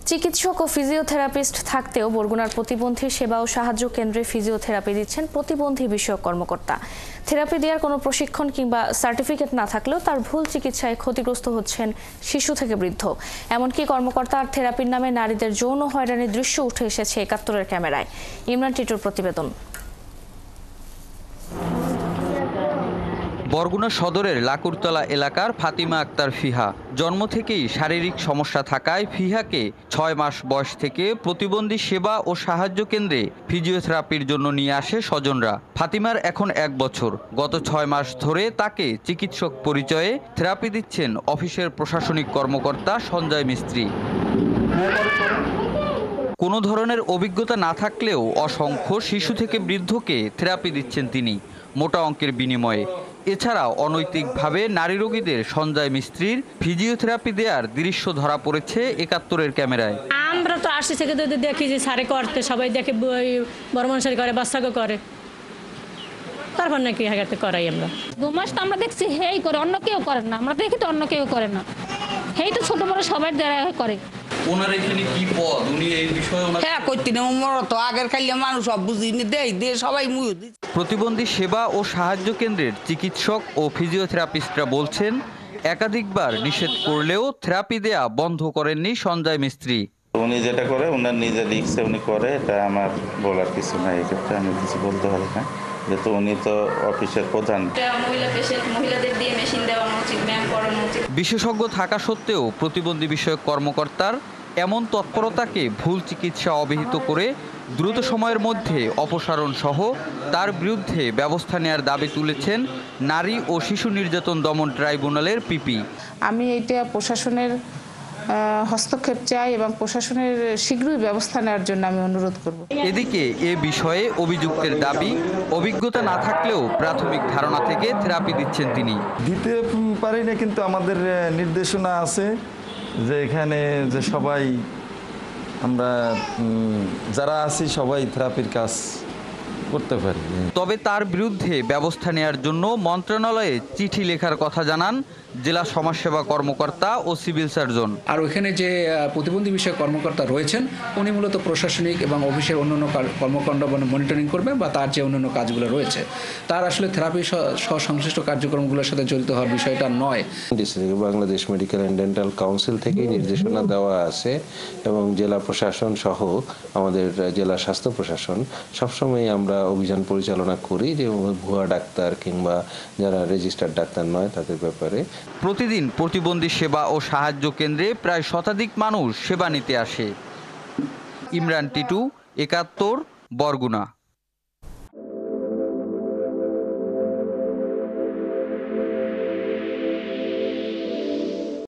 চিকিৎসক ও ফিজিওথেরাপিস্ট থাকতেও বরগুনার প্রতিবন্ধী সেবা ও সাহায্য কেন্দ্রে ফিজিওথেরাপি দিচ্ছেন প্রতিবন্ধী বিষয়ক কর্মকর্তা। থেরাপি দেওয়ার কোনো প্রশিক্ষণ কিংবা সার্টিফিকেট না থাকলেও তার ভুল চিকিৎসায় ক্ষতিগ্রস্ত হচ্ছেন শিশু থেকে বৃদ্ধ। এমনকি কর্মকর্তার থেরাপির নামে নারীদের যৌন হয়রানির দৃশ্য উঠে এসেছে ৭১-এর ক্যামেরায়। ইমরান টিটুর প্রতিবেদন। বরগুনা সদরের লাকুরতলা এলাকার ফাতিমা আক্তার ফিহা জন্ম থেকেই শারীরিক সমস্যা থাকায় ফিহাকে ৬ মাস বয়স থেকে প্রতিবন্ধী সেবা ও সাহায্য কেন্দ্রে ফিজিওথেরাপির জন্য নিয়ে আসে স্বজনরা। ফাতিমার এখন ১ বছর। গত ৬ মাস ধরে তাকে চিকিৎসক পরিচয়ে থেরাপি দিচ্ছেন অফিসের প্রশাসনিক কর্মকর্তা সঞ্জয় মিস্ত্রি। কোনো ধরনের অভিজ্ঞতা না থাকলেও অসংখ্য শিশু থেকে বৃদ্ধকে থেরাপি দিচ্ছেন তিনি মোটা অঙ্কের বিনিময়ে। এছাড়াও অনৈতিকভাবে নারী রোগীদের সঞ্জয় মিস্ত্রির ফিজিওথেরাপি দেওয়ার দৃশ্য ধরা পড়েছে ৭১-এর ক্যামেরায়। আমরা তো আসি থেকে দেখি যে সারে করতে সবাই দেখে, বড় মানুষের করে, বাচ্চাকে করে, তারপর নাকি হাগাতে করাই আমরা ২ মাস তো আমরা দেখছি হেই করে, অন্য কেউ করে না। আমরা দেখি তো অন্য কেউ করে না, হেই তো ছোট বড় সবাই দেয়া করে। ওনার এখানে কি পদ, উনি এই বিষয়ে হ্যাঁ কইতে না তো আগের খাইলে মানুষ সব বুঝিনি দেয় সবাই মুই। প্রতিবন্ধী সেবা ও সাহায্য কেন্দ্রের চিকিৎসক ও ফিজিওথেরাপিস্টরা বলছেন একাধিকবার নিষেধ করলেও থেরাপি দেয়া বন্ধ করেননি সঞ্জয় মিস্ত্রি। উনি যেটা করে ওনার নিজের রিক্সে উনি করে, এটা আমার বলার কিছু নাই, এক্ষেত্রে আমি কিছু বলতে পারি না, যেহেতু উনি তো অফিসের প্রধান। মহিলাদের দিয়ে মেশিন দেওয়ানো উচিত, ব্যায়াম করানো উচিত। বিশেষজ্ঞ থাকা সত্ত্বেও প্রতিবন্ধী বিষয়ক কর্মকর্তার এমন তৎপরতাকে ভুল চিকিৎসা অবহিত করে দ্রুত সময়ের মধ্যে অপসারণ সহ তার বিরুদ্ধে ব্যবস্থা নেওয়ার দাবি তুলেছেন নারী ও শিশু নির্যাতন দমন ট্রাইব্যুনালের পিপি। আমি এটা প্রশাসনের হস্তক্ষেপ চাই এবং প্রশাসনের শীঘ্রই ব্যবস্থা নেওয়ার জন্য আমি অনুরোধ করব। এদিকে এ বিষয়ে অভিযুক্তের দাবি, অভিজ্ঞতা না থাকলেও প্রাথমিক ধারণা থেকে থেরাপি দিচ্ছেন তিনি। দিতে পারি না, কিন্তু আমাদের নির্দেশনা আছে যে এখানে যে সবাই আমরা যারা আছি সবাই থেরাপির কাজ করতে পারি। তবে তার বিরুদ্ধে ব্যবস্থা নেওয়ার জন্য মন্ত্রণালয়ে চিঠি লেখার কথা জানান জেলা সমাজসেবা কর্মকর্তা ও সিভিল সার্জন। আর ওখানে যে প্রতিবন্ধী বিষয়ক কর্মকর্তা রয়েছেন উনি মূলত প্রশাসনিক এবং অফিসের অন্যান্য কর্মকাণ্ড মনিটরিং করবেন বা তার যে অন্যান্য কাজগুলো রয়েছে তার আসলে থেরাপি সংশ্লিষ্ট কার্যক্রমগুলোর সাথে জড়িত হওয়ার বিষয়টা নয়। Bangladesh medical and dental council থেকে নির্দেশনা দেওয়া আছে এবং জেলা প্রশাসন সহ আমাদের জেলা স্বাস্থ্য প্রশাসন সবসময় আমরা অভিযান পরিচালনা করি যে ভুয়া ডাক্তার কিংবা যারা রেজিস্টার্ড ডাক্তার নয় তাদের ব্যাপারে। প্রতিদিন প্রতিবন্ধী সেবা ও সাহায্য কেন্দ্রে প্রায় শতাধিক মানুষ সেবা নিতে আসে। ইমরান টিটু, ৭১, বরগুনা।